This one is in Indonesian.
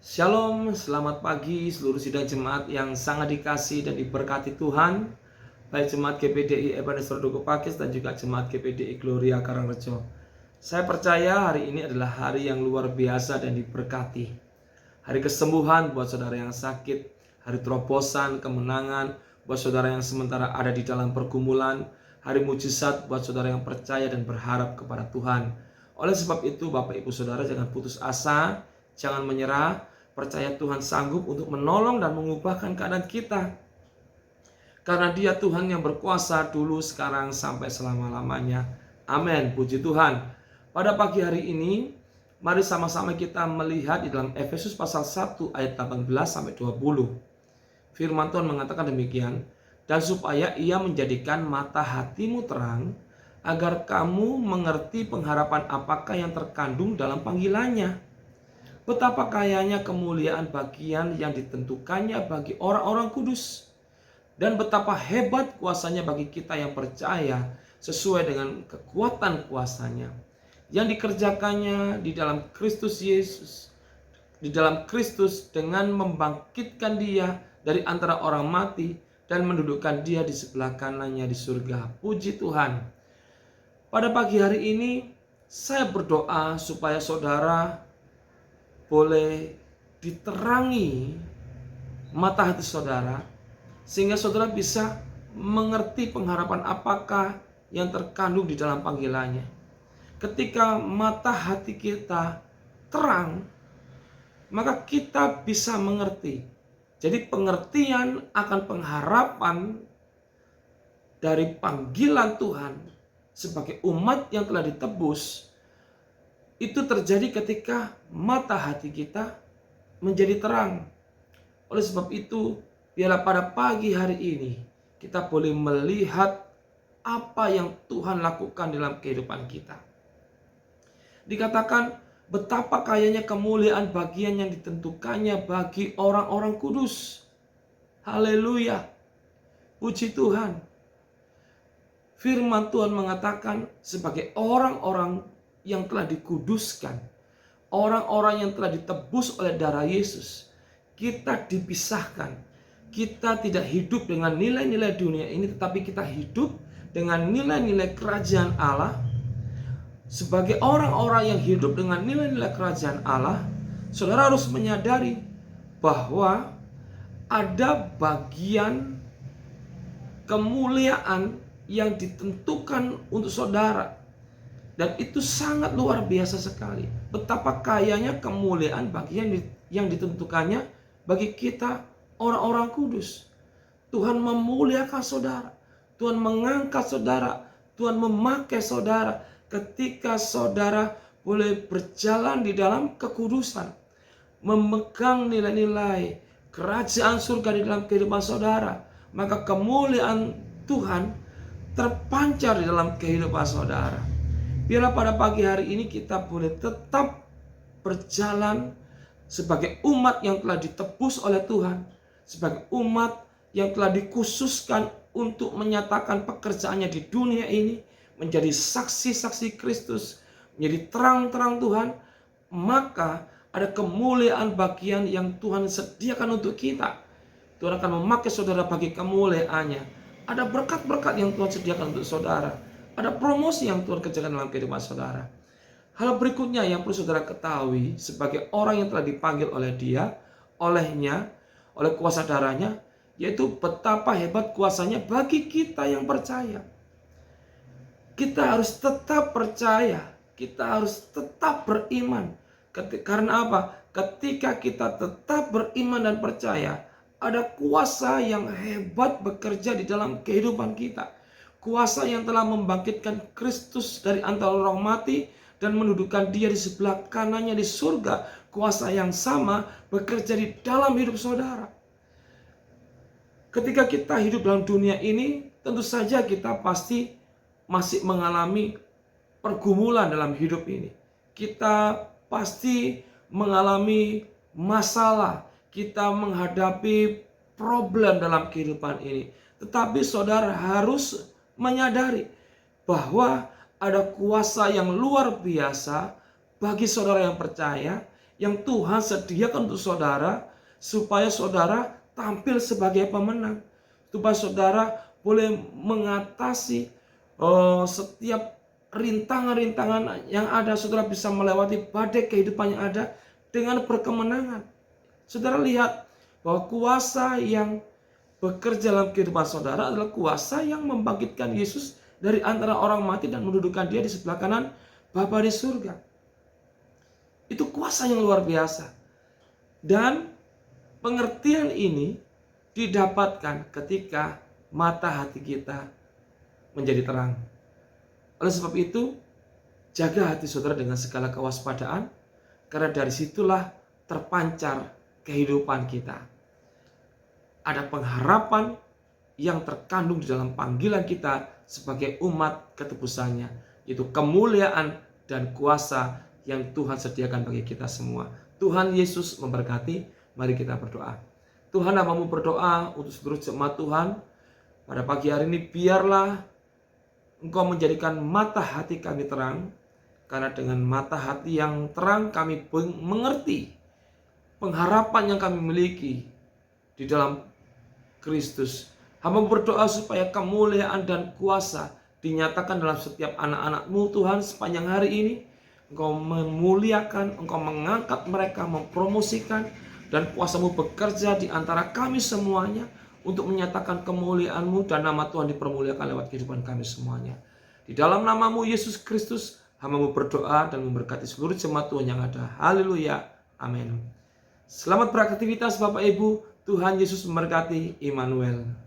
Shalom, selamat pagi seluruh sidang jemaat yang sangat dikasih dan diberkati Tuhan. Baik jemaat GPDI Ebenezer Duku Pakis dan juga jemaat GPDI Gloria Karangrejo. Saya percaya hari ini adalah hari yang luar biasa dan diberkati. Hari kesembuhan buat saudara yang sakit, hari terobosan, kemenangan buat saudara yang sementara ada di dalam pergumulan, hari mujizat buat saudara yang percaya dan berharap kepada Tuhan. Oleh sebab itu Bapak Ibu Saudara jangan putus asa, jangan menyerah. Percaya Tuhan sanggup untuk menolong dan mengubahkan keadaan kita. Karena Dia Tuhan yang berkuasa dulu, sekarang, sampai selama-lamanya. Amin. Puji Tuhan. Pada pagi hari ini, mari sama-sama kita melihat di dalam Efesus pasal 1 ayat 18 sampai 20. Firman Tuhan mengatakan demikian, dan supaya Ia menjadikan mata hatimu terang, agar kamu mengerti pengharapan apakah yang terkandung dalam panggilannya. Betapa kayanya kemuliaan bagian yang ditentukannya bagi orang-orang kudus. Dan betapa hebat kuasanya bagi kita yang percaya sesuai dengan kekuatan kuasanya. Yang dikerjakannya di dalam Kristus Yesus. Di dalam Kristus dengan membangkitkan Dia dari antara orang mati dan mendudukkan Dia di sebelah kanannya di surga. Puji Tuhan. Pada pagi hari ini saya berdoa supaya saudara boleh diterangi mata hati saudara, sehingga saudara bisa mengerti pengharapan apakah yang terkandung di dalam panggilannya. Ketika mata hati kita terang, maka kita bisa mengerti. Jadi pengertian akan pengharapan dari panggilan Tuhan sebagai umat yang telah ditebus, itu terjadi ketika mata hati kita menjadi terang. Oleh sebab itu, biarlah pada pagi hari ini kita boleh melihat apa yang Tuhan lakukan dalam kehidupan kita. Dikatakan betapa kayanya kemuliaan bagian yang ditentukannya bagi orang-orang kudus. Haleluya. Puji Tuhan. Firman Tuhan mengatakan sebagai orang-orang yang telah dikuduskan, orang-orang yang telah ditebus oleh darah Yesus, kita dipisahkan. Kita tidak hidup dengan nilai-nilai dunia ini, tetapi kita hidup dengan nilai-nilai kerajaan Allah. Sebagai orang-orang yang hidup dengan nilai-nilai kerajaan Allah, saudara harus menyadari bahwa ada bagian kemuliaan yang ditentukan untuk saudara. Dan itu sangat luar biasa sekali. Betapa kayanya kemuliaan bagian yang ditentukannya bagi kita orang-orang kudus. Tuhan memuliakan saudara. Tuhan mengangkat saudara. Tuhan memakai saudara ketika saudara boleh berjalan di dalam kekudusan. Memegang nilai-nilai kerajaan surga di dalam kehidupan saudara. Maka kemuliaan Tuhan terpancar di dalam kehidupan saudara. Biarlah pada pagi hari ini kita boleh tetap berjalan sebagai umat yang telah ditebus oleh Tuhan. Sebagai umat yang telah dikhususkan untuk menyatakan pekerjaannya di dunia ini. Menjadi saksi-saksi Kristus. Menjadi terang-terang Tuhan. Maka ada kemuliaan bagian yang Tuhan sediakan untuk kita. Tuhan akan memakai saudara bagi kemuliaannya. Ada berkat-berkat yang Tuhan sediakan untuk saudara. Ada promosi yang Tuhan kerjakan dalam kehidupan saudara. Hal berikutnya yang perlu saudara ketahui sebagai orang yang telah dipanggil oleh Dia, olehnya, oleh kuasa darahnya, yaitu betapa hebat kuasanya bagi kita yang percaya. Kita harus tetap percaya, kita harus tetap beriman. Karena apa? Ketika kita tetap beriman dan percaya, ada kuasa yang hebat bekerja di dalam kehidupan kita. Kuasa yang telah membangkitkan Kristus dari antara orang mati dan mendudukkan Dia di sebelah kanannya di surga. Kuasa yang sama bekerja di dalam hidup saudara. Ketika kita hidup dalam dunia ini, tentu saja kita pasti masih mengalami pergumulan dalam hidup ini. Kita pasti mengalami masalah. Kita menghadapi problem dalam kehidupan ini. Tetapi saudara harus menyadari bahwa ada kuasa yang luar biasa bagi saudara yang percaya, yang Tuhan sediakan untuk saudara, supaya saudara tampil sebagai pemenang, supaya saudara boleh mengatasi setiap rintangan-rintangan yang ada. Saudara bisa melewati badai kehidupan yang ada dengan berkemenangan. Saudara lihat bahwa kuasa yang bekerja dalam kehidupan saudara adalah kuasa yang membangkitkan Yesus dari antara orang mati dan mendudukkan dia di sebelah kanan Bapa di surga. Itu kuasa yang luar biasa. Dan pengertian ini didapatkan ketika mata hati kita menjadi terang. Oleh sebab itu, jaga hati saudara dengan segala kewaspadaan, karena dari situlah terpancar kehidupan kita. Ada pengharapan yang terkandung di dalam panggilan kita sebagai umat ketebusannya, yaitu kemuliaan dan kuasa yang Tuhan sediakan bagi kita semua. Tuhan Yesus memberkati. Mari kita berdoa. Tuhan, hamba-Mu berdoa untuk seluruh jemaat Tuhan pada pagi hari ini. Biarlah Engkau menjadikan mata hati kami terang, karena dengan mata hati yang terang kami mengerti pengharapan yang kami miliki di dalam Kristus. Hamba berdoa supaya kemuliaan dan kuasa dinyatakan dalam setiap anak-anak-Mu Tuhan sepanjang hari ini. Engkau memuliakan, Engkau mengangkat mereka, mempromosikan, dan kuasa-Mu bekerja di antara kami semuanya untuk menyatakan kemuliaan-Mu, dan nama Tuhan dipermuliakan lewat kehidupan kami semuanya. Di dalam nama-Mu Yesus Kristus, hamba-Mu berdoa dan memberkati seluruh jemaat Tuhan yang ada. Haleluya. Amin. Selamat beraktivitas Bapak Ibu. Tuhan Yesus memberkati. Immanuel.